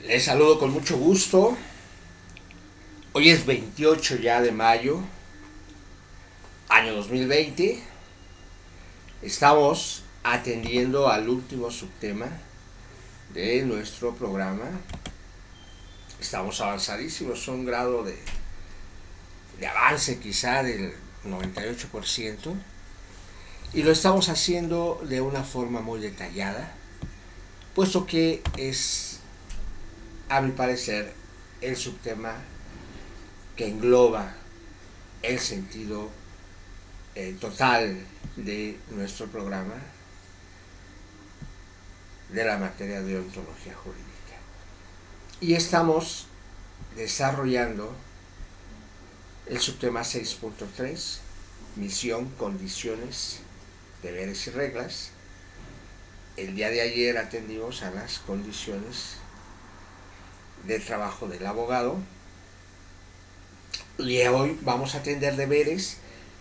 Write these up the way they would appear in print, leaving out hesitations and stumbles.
Les saludo con mucho gusto. Hoy es 28 ya de mayo, año 2020. Estamos atendiendo al último subtema de nuestro programa. Estamos avanzadísimos, un grado de avance quizá del 98%. Y lo estamos haciendo de una forma muy detallada, puesto que es, a mi parecer, el subtema que engloba el sentido total de nuestro programa de la materia de ontología jurídica. Y estamos desarrollando el subtema 6.3, misión, condiciones, deberes y reglas. El día de ayer atendimos a las condiciones de trabajo del abogado. Y hoy vamos a atender deberes,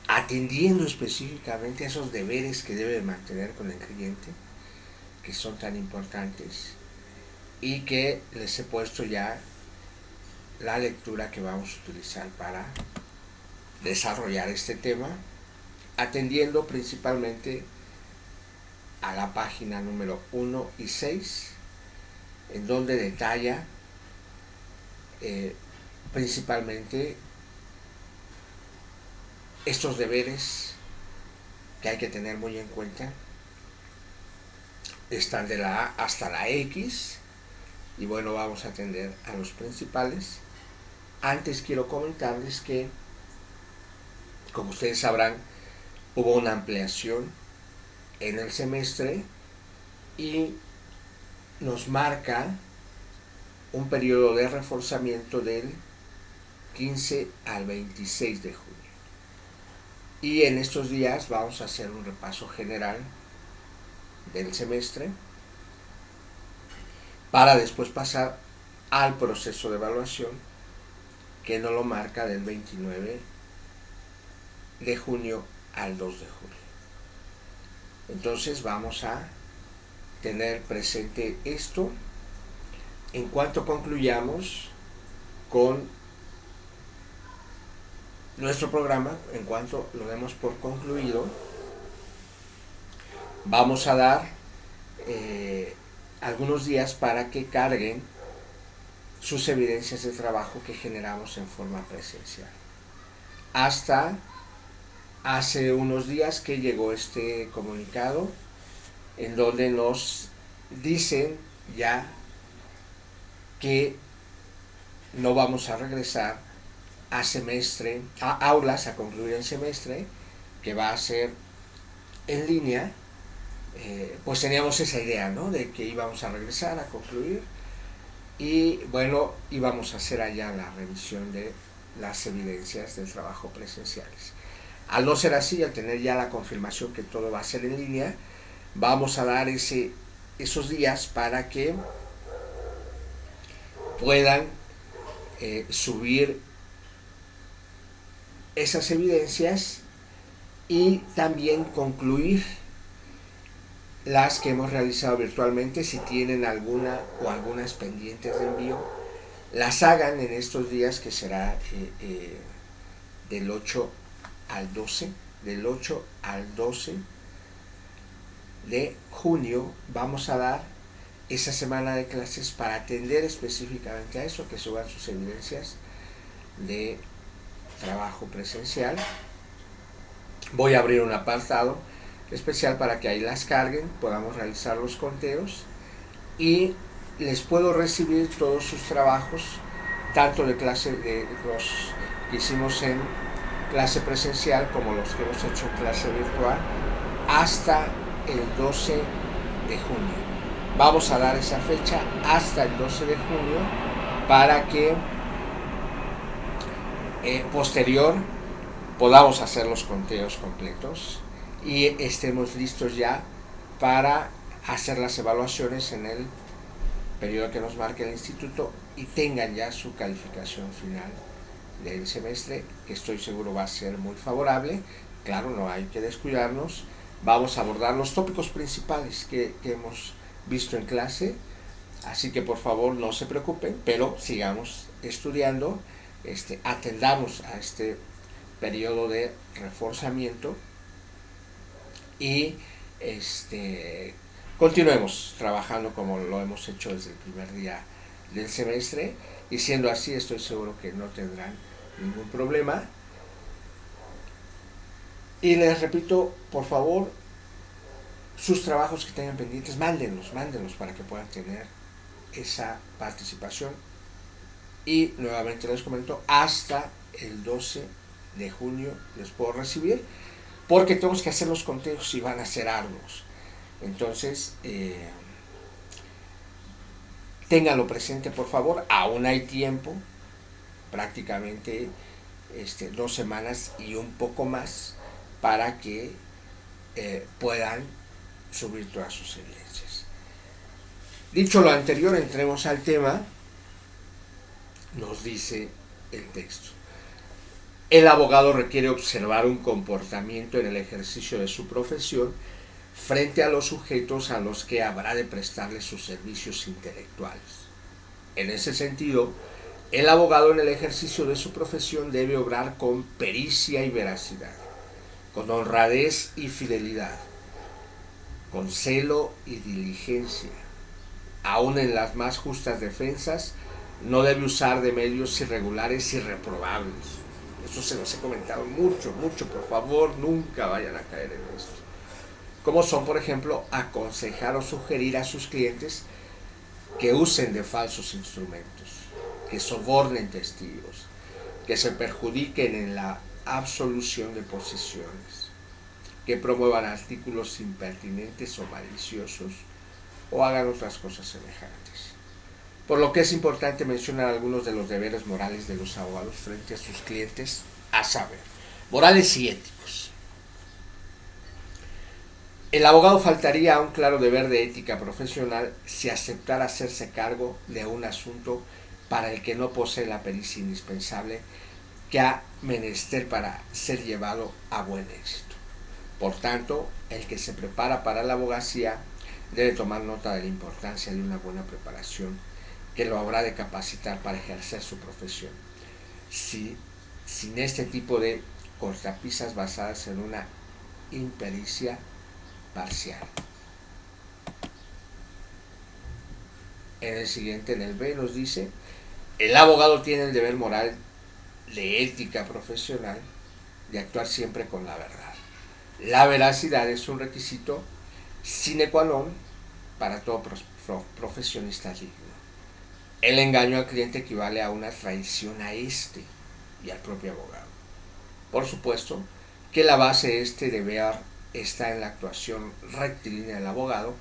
atendiendo específicamente a esos deberes que debe mantener con el cliente, que son tan importantes, y que les he puesto ya la lectura que vamos a utilizar para desarrollar este tema, atendiendo principalmente a la página número 1 y 6, en donde detalla principalmente estos deberes que hay que tener muy en cuenta. Están de la A hasta la X, y bueno, vamos a atender a los principales. Antes quiero comentarles que, como ustedes sabrán, hubo una ampliación en el semestre y nos marca un periodo de reforzamiento del 15 al 26 de junio. Y en estos días vamos a hacer un repaso general del semestre para después pasar al proceso de evaluación, que nos lo marca del 29 de junio al 2 de julio. Entonces vamos a tener presente esto. En cuanto concluyamos con nuestro programa, en cuanto lo demos por concluido, vamos a dar algunos días para que carguen sus evidencias de trabajo que generamos en forma presencial. Hasta hace unos días que llegó este comunicado en donde nos dicen ya que no vamos a regresar a semestre, a aulas, a concluir el semestre, que va a ser en línea. Pues teníamos esa idea, ¿no?, de que íbamos a regresar a concluir, y bueno, íbamos a hacer allá la revisión de las evidencias del trabajo presenciales. Al no ser así, al tener ya la confirmación que todo va a ser en línea, vamos a dar esos días para que puedan subir esas evidencias y también concluir las que hemos realizado virtualmente. Si tienen alguna o algunas pendientes de envío, las hagan en estos días, que será del 8 al 12, del 8 al 12 de junio. Vamos a dar esa semana de clases para atender específicamente a eso, que suban sus evidencias de trabajo presencial. Voy a abrir un apartado especial para que ahí las carguen, podamos realizar los conteos y les puedo recibir todos sus trabajos, tanto de clase de los que hicimos en clase presencial como los que hemos hecho en clase virtual, hasta el 12 de junio. Vamos a dar esa fecha hasta el 12 de junio para que posterior podamos hacer los conteos completos y estemos listos ya para hacer las evaluaciones en el periodo que nos marque el instituto y tengan ya su calificación final del semestre, que estoy seguro va a ser muy favorable. Claro, no hay que descuidarnos. Vamos a abordar los tópicos principales que hemos visto en clase Así que por favor no se preocupen, pero sigamos estudiando, atendamos a este periodo de reforzamiento y continuemos trabajando como lo hemos hecho desde el primer día del semestre, y siendo así estoy seguro que no tendrán ningún problema. Y les repito, por favor, sus trabajos que tengan pendientes, mándenlos para que puedan tener esa participación. Y nuevamente les comento, hasta el 12 de junio les puedo recibir, porque tenemos que hacer los conteos y van a ser arduos. Entonces, ténganlo presente, por favor. Aún hay tiempo, prácticamente 2 semanas y un poco más, para que puedan subir todas sus evidencias. Dicho lo anterior, entremos al tema. Nos dice el texto: el abogado requiere observar un comportamiento en el ejercicio de su profesión frente a los sujetos a los que habrá de prestarle sus servicios intelectuales. En ese sentido, el abogado en el ejercicio de su profesión debe obrar con pericia y veracidad, con honradez y fidelidad, con celo y diligencia. Aun en las más justas defensas, no debe usar de medios irregulares y reprobables. Eso se los he comentado mucho, por favor, nunca vayan a caer en esto. Como son, por ejemplo, aconsejar o sugerir a sus clientes que usen de falsos instrumentos, que sobornen testigos, que se perjudiquen en la absolución de posesiones, que promuevan artículos impertinentes o maliciosos, o hagan otras cosas semejantes. Por lo que es importante mencionar algunos de los deberes morales de los abogados frente a sus clientes, a saber, morales y éticos. El abogado faltaría a un claro deber de ética profesional si aceptara hacerse cargo de un asunto para el que no posee la pericia indispensable que ha menester para ser llevado a buen éxito. Por tanto, el que se prepara para la abogacía debe tomar nota de la importancia de una buena preparación que lo habrá de capacitar para ejercer su profesión. Sin este tipo de cortapisas basadas en una impericia parcial. En el siguiente, en el B, nos dice: el abogado tiene el deber moral de ética profesional de actuar siempre con la verdad. La veracidad es un requisito sine qua non para todo profesionista digno. El engaño al cliente equivale a una traición a este y al propio abogado. Por supuesto que la base de este deber está en la actuación rectilínea del abogado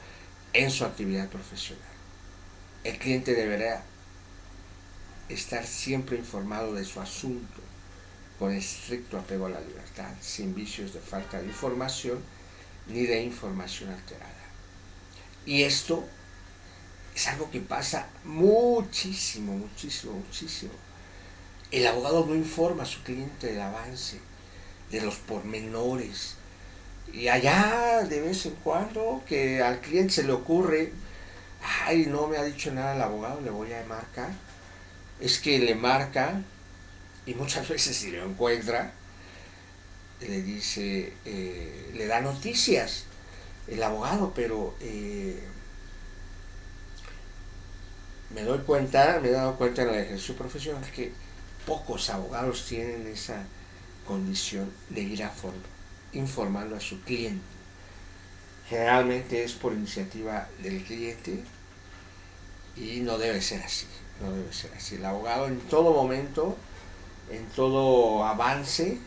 en su actividad profesional. El cliente deberá estar siempre informado de su asunto, con estricto apego a la libertad, sin vicios de falta de información ni de información alterada. Y esto es algo que pasa muchísimo. El abogado no informa a su cliente del avance, de los pormenores. Y allá, de vez en cuando, que al cliente se le ocurre: ay, no me ha dicho nada el abogado, le voy a marcar. Es que le marca, y muchas veces si lo encuentra, le dice, le da noticias el abogado, pero me he dado cuenta en el ejercicio profesional que pocos abogados tienen esa condición de ir informando a su cliente. Generalmente es por iniciativa del cliente, y no debe ser así. El abogado en todo momento, en todo avance,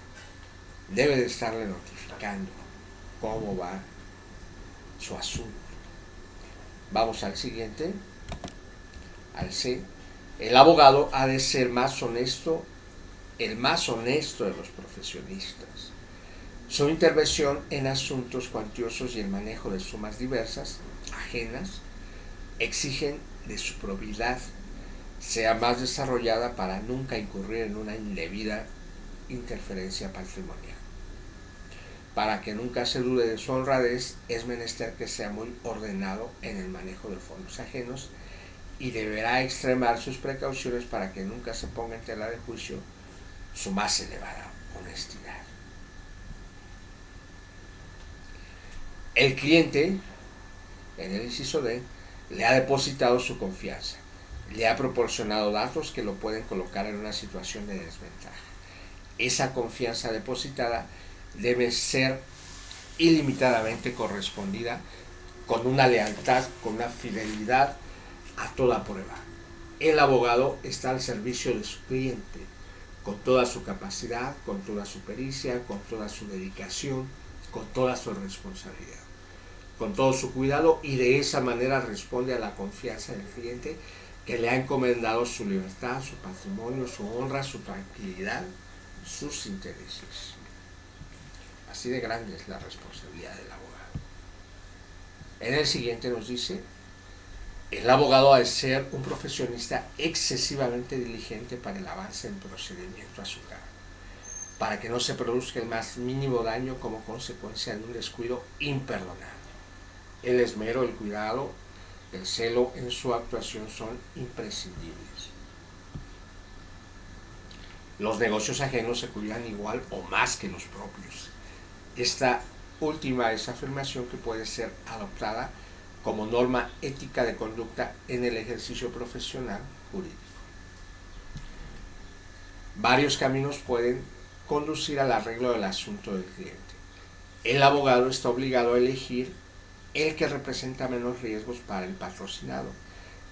debe de estarle notificando cómo va su asunto. Vamos al siguiente, al C. El abogado ha de ser el más honesto de los profesionistas. Su intervención en asuntos cuantiosos y el manejo de sumas diversas, ajenas, exigen de su probidad sea más desarrollada para nunca incurrir en una indebida interferencia patrimonial. Para que nunca se dude de su honradez, es menester que sea muy ordenado en el manejo de fondos ajenos y deberá extremar sus precauciones para que nunca se ponga en tela de juicio su más elevada honestidad. El cliente, en el inciso D, le ha depositado su confianza, le ha proporcionado datos que lo pueden colocar en una situación de desventaja. Esa confianza depositada debe ser ilimitadamente correspondida con una lealtad, con una fidelidad a toda prueba. El abogado está al servicio de su cliente, con toda su capacidad, con toda su pericia, con toda su dedicación, con toda su responsabilidad, con todo su cuidado, y de esa manera responde a la confianza del cliente, que le ha encomendado su libertad, su patrimonio, su honra, su tranquilidad, sus intereses. Así de grande es la responsabilidad del abogado. En el siguiente nos dice: el abogado ha de ser un profesionista excesivamente diligente para el avance del procedimiento a su cargo, para que no se produzca el más mínimo daño como consecuencia de un descuido imperdonable. El esmero, el cuidado, el celo en su actuación son imprescindibles. Los negocios ajenos se cuidan igual o más que los propios. Esta última es afirmación que puede ser adoptada como norma ética de conducta en el ejercicio profesional jurídico. Varios caminos pueden conducir al arreglo del asunto del cliente. El abogado está obligado a elegir el que representa menos riesgos para el patrocinado,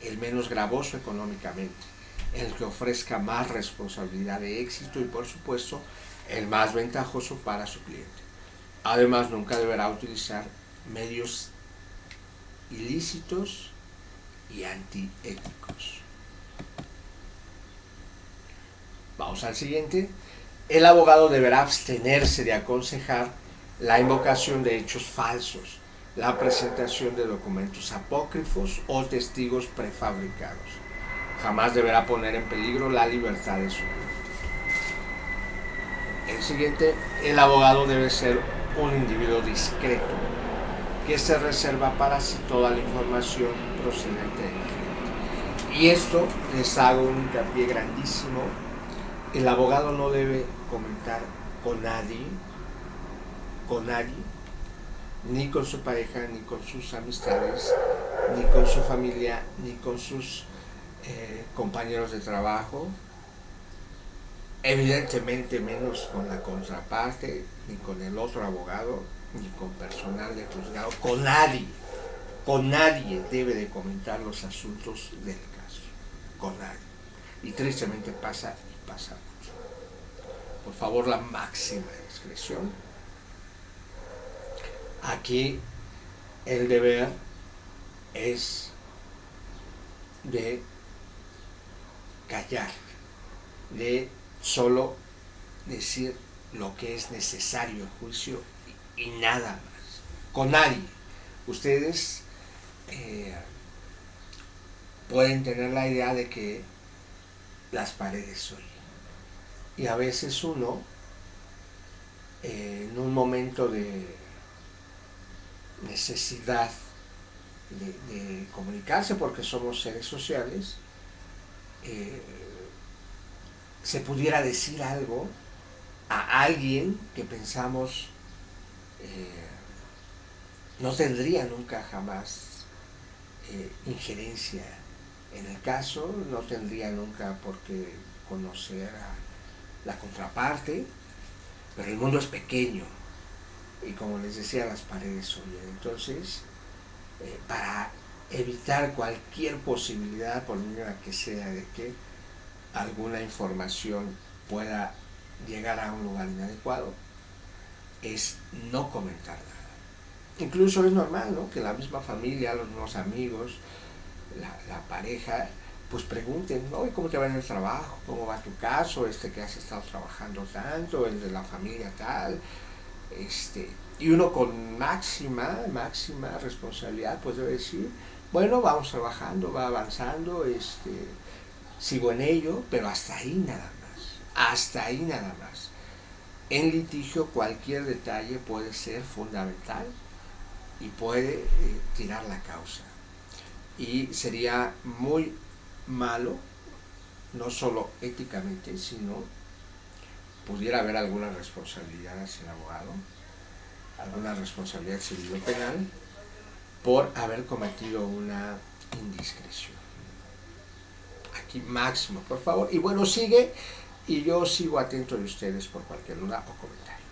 el menos gravoso económicamente, el que ofrezca más responsabilidad de éxito y, por supuesto, el más ventajoso para su cliente. Además, nunca deberá utilizar medios ilícitos y antiéticos. Vamos al siguiente. El abogado deberá abstenerse de aconsejar la invocación de hechos falsos, la presentación de documentos apócrifos o testigos prefabricados. Jamás deberá poner en peligro la libertad de su cliente. El siguiente: el abogado debe ser un individuo discreto, que se reserva para sí toda la información procedente del cliente. Y esto les hago un hincapié grandísimo: el abogado no debe comentar con nadie, ni con su pareja, ni con sus amistades, ni con su familia, ni con sus compañeros de trabajo, evidentemente menos con la contraparte, ni con el otro abogado, ni con personal de juzgado. Con nadie debe de comentar los asuntos del caso, con nadie. Y tristemente pasa mucho. Por favor, la máxima discreción. Aquí el deber es de callar, de solo decir lo que es necesario en juicio y nada más. Con nadie. Ustedes pueden tener la idea de que las paredes oyen. Y a veces uno, en un momento de necesidad de comunicarse, porque somos seres sociales, se pudiera decir algo a alguien que pensamos no tendría nunca jamás injerencia en el caso, no tendría nunca por qué conocer a la contraparte, pero el mundo es pequeño y, como les decía, las paredes oyen. Entonces, para evitar cualquier posibilidad, por mínima que sea, de que alguna información pueda llegar a un lugar inadecuado, es no comentar nada. Incluso es normal, ¿no?, que la misma familia, los mismos amigos, la pareja, pues pregunten: ¿no?, ¿cómo te va en el trabajo? ¿Cómo va tu caso? Que has estado trabajando tanto, el de la familia tal. Y uno con máxima responsabilidad pues debe decir: bueno, vamos trabajando, va avanzando, sigo en ello, pero hasta ahí nada más. En litigio cualquier detalle puede ser fundamental y puede tirar la causa. y sería muy malo, no solo éticamente, sino pudiera haber alguna responsabilidad hacia el abogado, alguna responsabilidad civil o penal por haber cometido una indiscreción. Aquí máximo, por favor. Y bueno, sigue y yo sigo atento de ustedes por cualquier duda o comentario.